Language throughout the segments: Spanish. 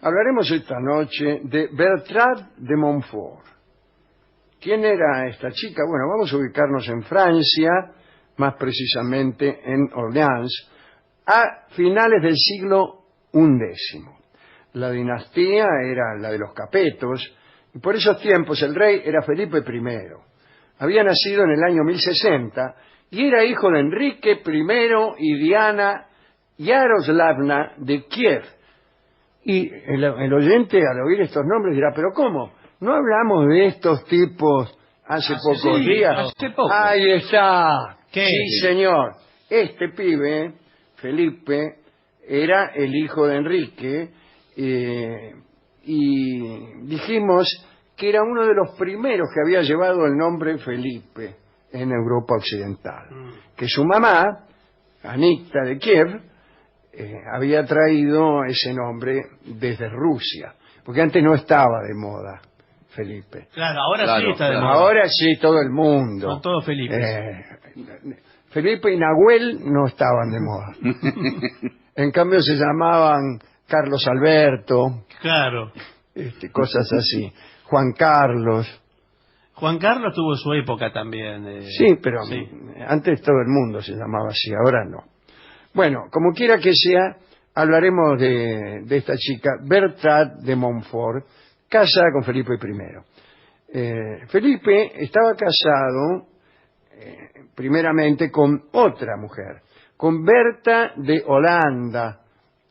Hablaremos esta noche de Bertrade de Montfort. ¿Quién era esta chica? Bueno, vamos a ubicarnos en Francia, más precisamente en Orleans, a finales del siglo XI. La dinastía era la de los Capetos, y por esos tiempos el rey era Felipe I. Había nacido en el año 1060 y era hijo de Enrique I y Diana Yaroslavna de Kiev. Y el oyente al oír estos nombres dirá, ¿pero cómo? ¿No hablamos de estos tipos hace pocos días? Hace poco. Ahí está. ¿Qué? Sí, señor. Este pibe, Felipe, era el hijo de Enrique y dijimos que era uno de los primeros que había llevado el nombre Felipe en Europa Occidental. Que su mamá, Anita de Kiev, había traído ese nombre desde Rusia, porque antes no estaba de moda Felipe. Claro, ahora sí está de moda. Ahora sí, todo el mundo. Son todos Felipes. Felipe y Nahuel no estaban de moda. En cambio se llamaban Carlos Alberto, Claro. Cosas así. Juan Carlos. Juan Carlos tuvo su época también. Sí, pero sí. antes todo el mundo se llamaba así, ahora no. Bueno, como quiera que sea, hablaremos de esta chica, Bertrade de Montfort, casada con Felipe I. Felipe estaba casado primeramente con otra mujer, con Berta de Holanda,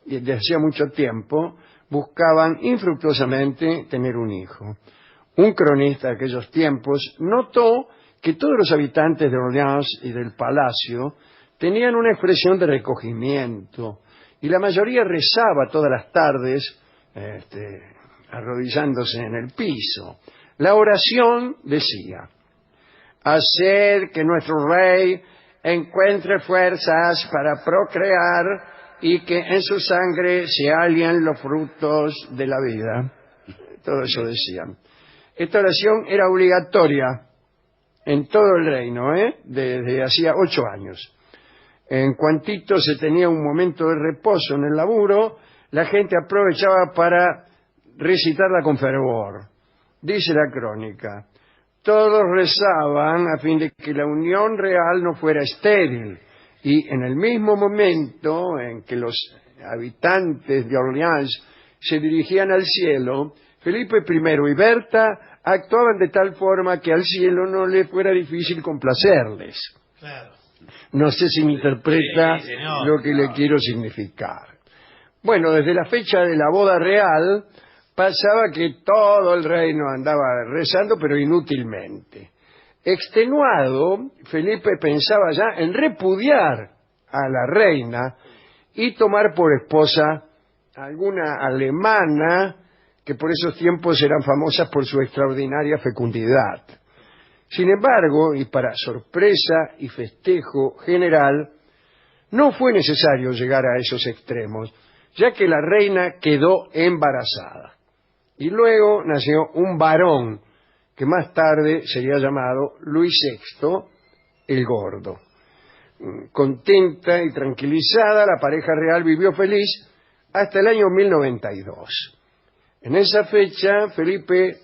y desde hacía mucho tiempo buscaban infructuosamente tener un hijo. Un cronista de aquellos tiempos notó que todos los habitantes de Orleans y del palacio tenían una expresión de recogimiento, y la mayoría rezaba todas las tardes, arrodillándose en el piso. La oración decía: haced que nuestro rey encuentre fuerzas para procrear y que en su sangre se hallen los frutos de la vida. Todo eso decían. Esta oración era obligatoria en todo el reino, desde hacía 8 años. En cuantito se tenía un momento de reposo en el laburo, la gente aprovechaba para recitarla con fervor. Dice la crónica: todos rezaban a fin de que la unión real no fuera estéril, y en el mismo momento en que los habitantes de Orleans se dirigían al cielo, Felipe I y Berta actuaban de tal forma que al cielo no le fuera difícil complacerles. Claro. No sé si me interpreta Sí, señor. lo que le quiero significar. Bueno, desde la fecha de la boda real pasaba que todo el reino andaba rezando, pero inútilmente. Extenuado, Felipe pensaba ya en repudiar a la reina y tomar por esposa a alguna alemana que por esos tiempos eran famosas por su extraordinaria fecundidad. Sin embargo, y para sorpresa y festejo general, no fue necesario llegar a esos extremos, ya que la reina quedó embarazada. Y luego nació un varón, que más tarde sería llamado Luis VI el Gordo. Contenta y tranquilizada, la pareja real vivió feliz hasta el año 1092. En esa fecha, Felipe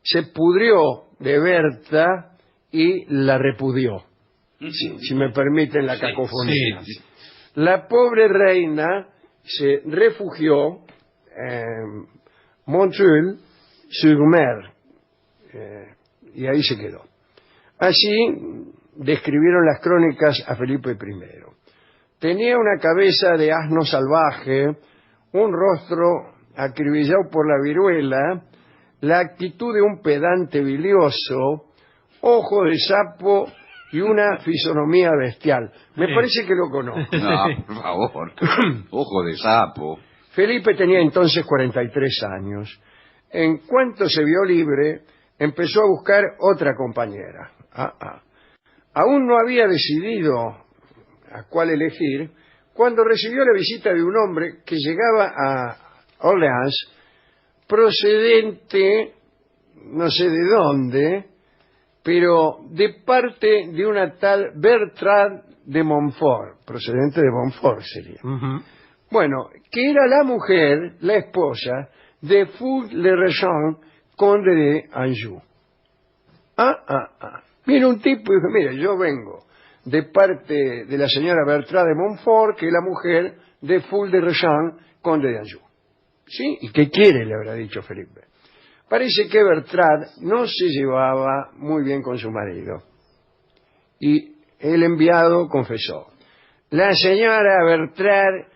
se pudrió de Berta y la repudió, si me permiten la cacofonía. Sí. La pobre reina se refugió en Montreuil-sur-Mer, y ahí se quedó. Así describieron las crónicas a Felipe I. Tenía una cabeza de asno salvaje, un rostro acribillado por la viruela, la actitud de un pedante bilioso, ojo de sapo y una fisonomía bestial. Me parece que lo conozco. No, por favor. Ojo de sapo. Felipe tenía entonces 43 años. En cuanto se vio libre, empezó a buscar otra compañera. Aún no había decidido a cuál elegir cuando recibió la visita de un hombre que llegaba a Orleans procedente, no sé de dónde, pero de parte de una tal Bertrade de Montfort, procedente de Montfort sería. Bueno, que era la mujer, la esposa de Fouque-le-Régent, conde de Anjou. Viene un tipo y dice, mire, yo vengo de parte de la señora Bertrade de Montfort, que es la mujer de Fouque-le-Régent, conde de Anjou. ¿Sí? ¿Y qué quiere?, le habrá dicho Felipe. Parece que Bertrade no se llevaba muy bien con su marido. Y el enviado confesó: la señora Bertrade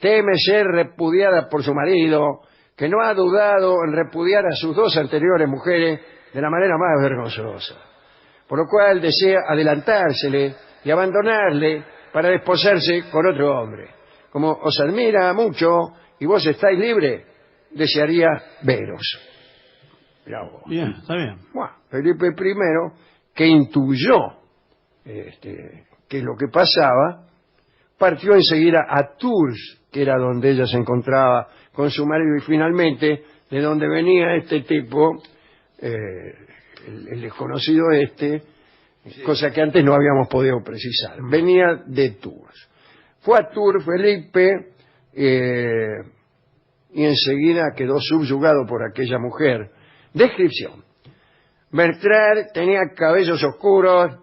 teme ser repudiada por su marido, que no ha dudado en repudiar a sus dos anteriores mujeres de la manera más vergonzosa, por lo cual desea adelantársele y abandonarle para desposarse con otro hombre. Como os admira mucho y vos estáis libre, desearía veros. Mirá vos. Bien, está bien. Bueno, Felipe I, que intuyó que lo que pasaba, partió enseguida a Tours, que era donde ella se encontraba con su marido, y finalmente de donde venía este tipo, el desconocido cosa que antes no habíamos podido precisar. Venía de Tours. Fue a Tours Felipe y enseguida quedó subyugado por aquella mujer. Descripción: Bertrade tenía cabellos oscuros,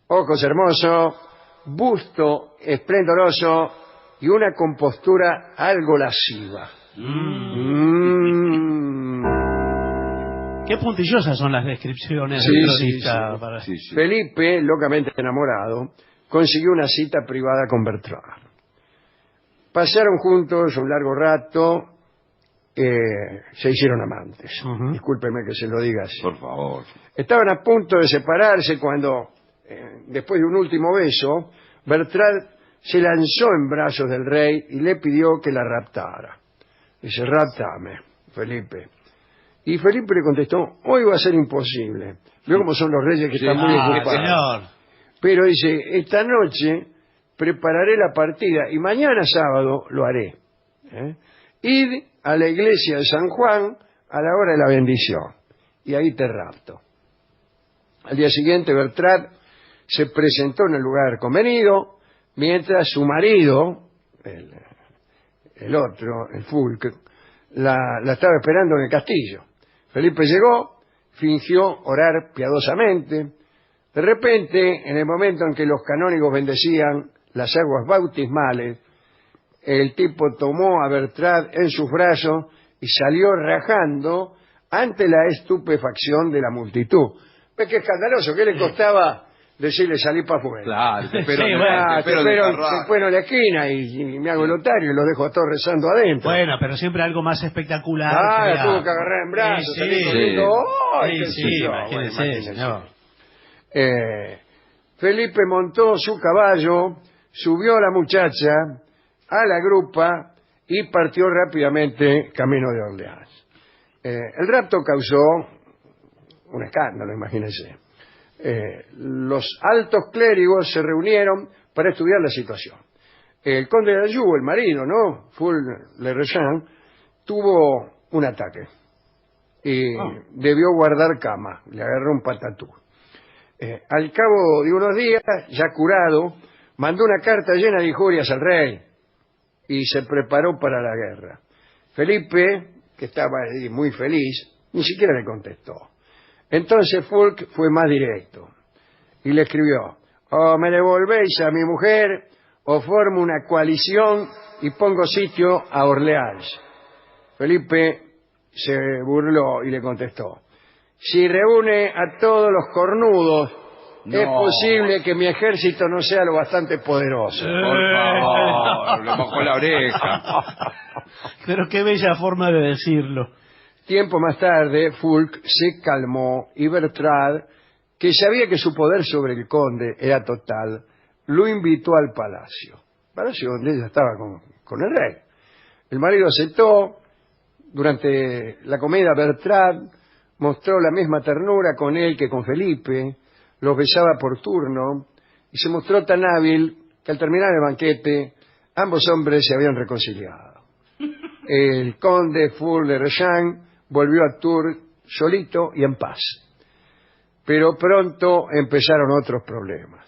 ojos hermosos, busto esplendoroso y una compostura algo lasciva. Qué puntillosas son las descripciones Sí, del sí, cronista. sí. Para... Sí, sí. Felipe, locamente enamorado, consiguió una cita privada con Bertrade. Pasaron juntos un largo rato, se hicieron amantes. Discúlpeme que se lo diga así. Por favor. Estaban a punto de separarse cuando, después de un último beso, Bertrade se lanzó en brazos del rey y le pidió que la raptara. Dice: raptame, Felipe. Y Felipe le contestó: hoy va a ser imposible. Veo cómo son los reyes que están muy ocupados. señor. Pero dice: esta noche prepararé la partida y mañana sábado lo haré. Id a la iglesia de San Juan a la hora de la bendición y ahí te rapto. Al día siguiente Bertrade se presentó en el lugar convenido, mientras su marido, el otro, el Fulk, la estaba esperando en el castillo. Felipe llegó, fingió orar piadosamente. De repente, en el momento en que los canónigos bendecían las aguas bautismales, el tipo tomó a Bertrade en sus brazos y salió rajando ante la estupefacción de la multitud. ¿Ves qué escandaloso? ¿Qué le costaba decirle salir para afuera? Claro, te espero, Sí, en- bueno, te espero en el te carruaje. espero en la esquina y me hago el otario y los dejo a todos rezando adentro. Bueno, pero siempre algo más espectacular. Ah, tuvo que agarrar en brazos, Sí, salir sí. corriendo. ¡Ay, Sí, qué sí, sé yo! imagínese, Bueno, imagínese. señor. Felipe montó su caballo, subió a la muchacha a la grupa y partió rápidamente camino de Orleans. El rapto causó un escándalo, imagínense. Los altos clérigos se reunieron para estudiar la situación. El conde de Anjou, el marido, ¿no? Fouque-le-Régent, tuvo un ataque y debió guardar cama, le agarró un patatú. Al cabo de unos días, ya curado, mandó una carta llena de injurias al rey y se preparó para la guerra. Felipe, que estaba ahí muy feliz, ni siquiera le contestó. Entonces Fulk fue más directo y le escribió: o me devolvéis a mi mujer o formo una coalición y pongo sitio a Orleans. Felipe se burló y le contestó: si reúne a todos los cornudos, No. es posible que mi ejército no sea lo bastante poderoso. Por favor, le mojó la oreja. Pero qué bella forma de decirlo. Tiempo más tarde, Fulk se calmó y Bertrade, que sabía que su poder sobre el conde era total, lo invitó al palacio donde ella estaba con el rey. El marido aceptó. Durante la comida, Bertrade mostró la misma ternura con él que con Felipe, los besaba por turno y se mostró tan hábil que al terminar el banquete ambos hombres se habían reconciliado. El conde Fouque-le-Régent volvió a Tours solito y en paz. Pero pronto empezaron otros problemas.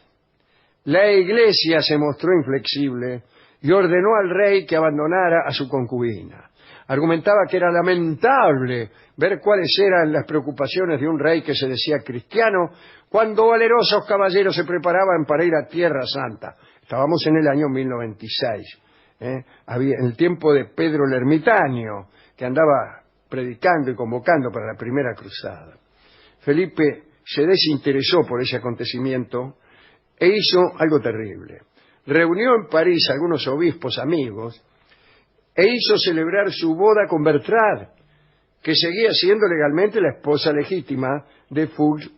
La iglesia se mostró inflexible y ordenó al rey que abandonara a su concubina. Argumentaba que era lamentable ver cuáles eran las preocupaciones de un rey que se decía cristiano cuando valerosos caballeros se preparaban para ir a Tierra Santa. Estábamos en el año 1096, había en el tiempo de Pedro el Ermitaño, que andaba predicando y convocando para la primera cruzada. Felipe se desinteresó por ese acontecimiento e hizo algo terrible. Reunió en París a algunos obispos amigos e hizo celebrar su boda con Bertrade, que seguía siendo legalmente la esposa legítima de Fouques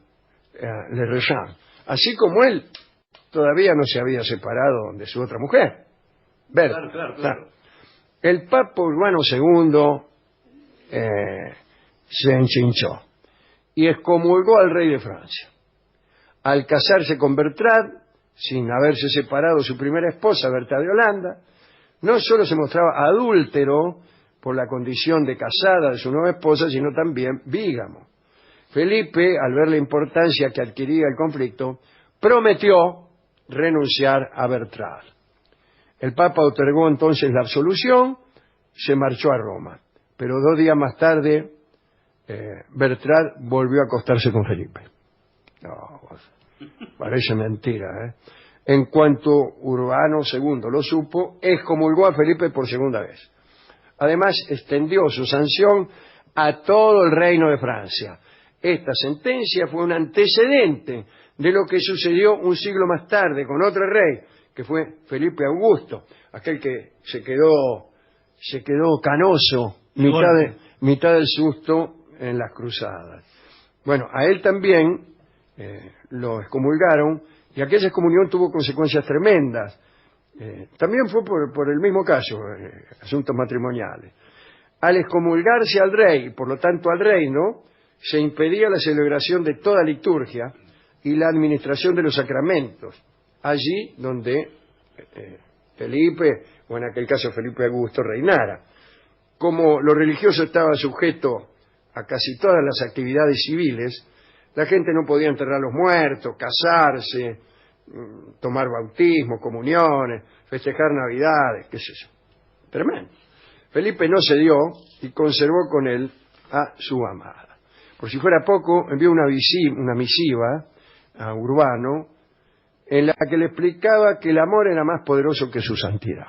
le Regent, así como él todavía no se había separado de su otra mujer, Berthe. Claro. El Papa Urbano II se enchinchó y excomulgó al rey de Francia. Al casarse con Bertrade, sin haberse separado de su primera esposa, Berta de Holanda, no solo se mostraba adúltero por la condición de casada de su nueva esposa, sino también bígamo. Felipe, al ver la importancia que adquiría el conflicto, prometió renunciar a Bertrade. El Papa otorgó entonces la absolución, se marchó a Roma, pero 2 días más tarde Bertrade volvió a acostarse con Felipe. No, parece mentira, ¿eh? En cuanto Urbano II lo supo, excomulgó a Felipe por segunda vez. Además, extendió su sanción a todo el reino de Francia. Esta sentencia fue un antecedente de lo que sucedió un siglo más tarde con otro rey, que fue Felipe Augusto, aquel que se quedó canoso, mitad del susto en las cruzadas. Bueno, a él también lo excomulgaron, y aquella excomunión tuvo consecuencias tremendas. También fue por el mismo caso, asuntos matrimoniales. Al excomulgarse al rey, por lo tanto al reino, se impedía la celebración de toda liturgia y la administración de los sacramentos, allí donde Felipe, o en aquel caso Felipe Augusto, reinara. Como lo religioso estaba sujeto a casi todas las actividades civiles, la gente no podía enterrar a los muertos, casarse, tomar bautismo, comuniones, festejar navidades, qué sé yo. Tremendo. Felipe no cedió y conservó con él a su amada. Por si fuera poco, envió una misiva a Urbano en la que le explicaba que el amor era más poderoso que su santidad.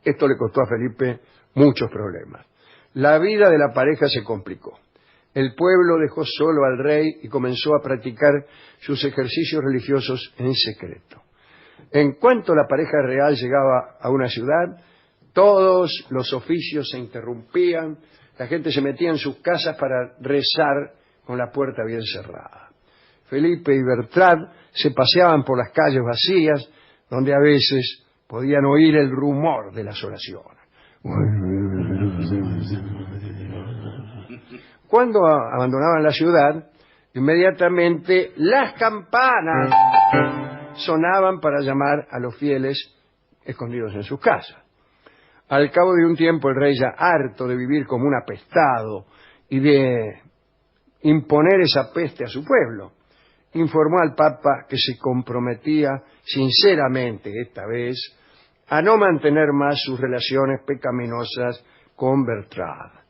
Esto le costó a Felipe muchos problemas. La vida de la pareja se complicó. El pueblo dejó solo al rey y comenzó a practicar sus ejercicios religiosos en secreto. En cuanto la pareja real llegaba a una ciudad, todos los oficios se interrumpían, la gente se metía en sus casas para rezar con la puerta bien cerrada. Felipe y Bertrade se paseaban por las calles vacías, donde a veces podían oír el rumor de las oraciones. Cuando abandonaban la ciudad, inmediatamente las campanas sonaban para llamar a los fieles escondidos en sus casas. Al cabo de un tiempo, el rey, ya harto de vivir como un apestado y de imponer esa peste a su pueblo, informó al Papa que se comprometía sinceramente, esta vez, a no mantener más sus relaciones pecaminosas con Bertrade.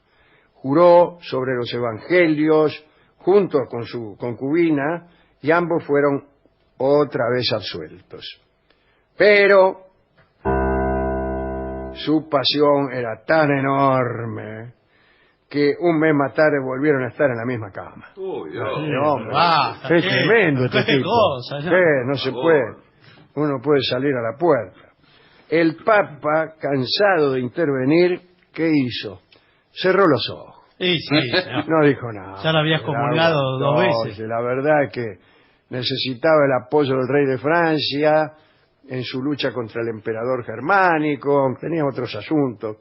Juró sobre los evangelios junto con su concubina y ambos fueron otra vez absueltos. Pero su pasión era tan enorme que un mes más tarde volvieron a estar en la misma cama. Uy, Dios. Es tremendo este tipo. No se puede. Uno puede salir a la puerta. El Papa, cansado de intervenir, ¿qué hizo? Cerró los ojos. Sí, no dijo nada. Ya lo habías comulgado 2 veces. La verdad es que necesitaba el apoyo del rey de Francia en su lucha contra el emperador germánico, tenía otros asuntos.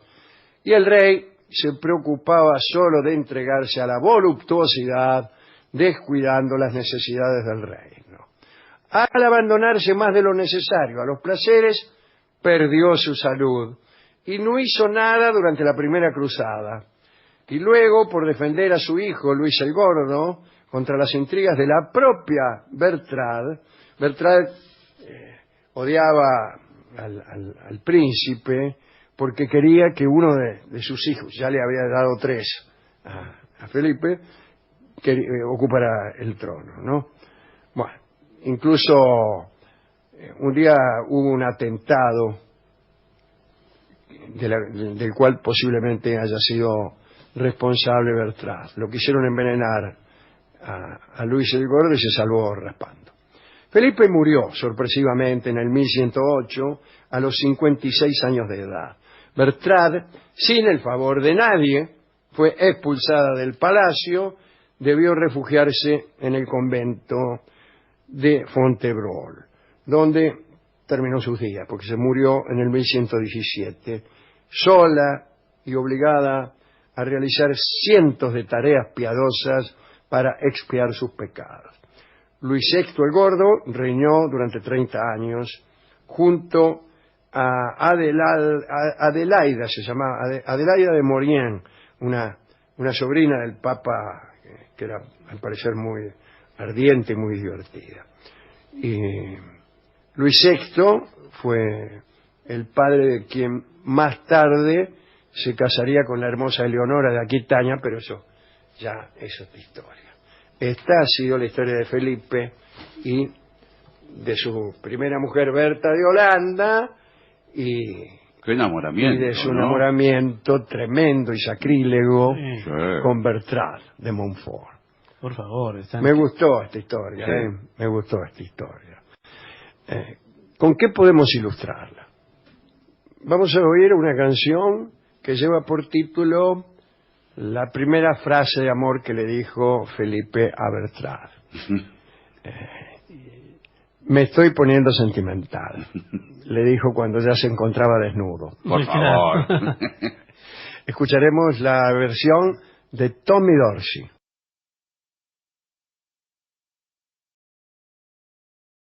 Y el rey se preocupaba solo de entregarse a la voluptuosidad, descuidando las necesidades del reino. Al abandonarse más de lo necesario a los placeres, perdió su salud y no hizo nada durante la primera cruzada. Y luego, por defender a su hijo Luis el Gordo contra las intrigas de la propia Bertrade odiaba al príncipe porque quería que uno de sus hijos, ya le había dado 3 a Felipe, que ocupara el trono, ¿no? Bueno, incluso un día hubo un atentado del cual posiblemente haya sido responsable Bertrand. Lo quisieron envenenar a Luis el Gordo y se salvó raspando. Felipe murió sorpresivamente en el 1108 a los 56 años de edad. Bertrand, sin el favor de nadie, fue expulsada del palacio, debió refugiarse en el convento de Fontevraud, donde terminó sus días, porque se murió en el 1117, sola y obligada a realizar cientos de tareas piadosas para expiar sus pecados. Luis VI el Gordo reinó durante 30 años junto a Adelaida, se llamaba Adelaida de Maurienne, una sobrina del Papa que era al parecer muy ardiente y muy divertida. Y Luis VI fue el padre de quien más tarde se casaría con la hermosa Eleonora de Aquitania, pero eso ya es otra historia. Esta ha sido la historia de Felipe y de su primera mujer Berta de Holanda y Qué enamoramiento, de su ¿no? enamoramiento tremendo y sacrílego Sí. con Bertrand de Montfort. Por favor. Me gustó esta historia, Sí. me gustó esta historia. ¿Con qué podemos ilustrarla? Vamos a oír una canción que lleva por título la primera frase de amor que le dijo Felipe a Bertrand. Me estoy poniendo sentimental, le dijo cuando ya se encontraba desnudo. Por favor. Escucharemos la versión de Tommy Dorsey.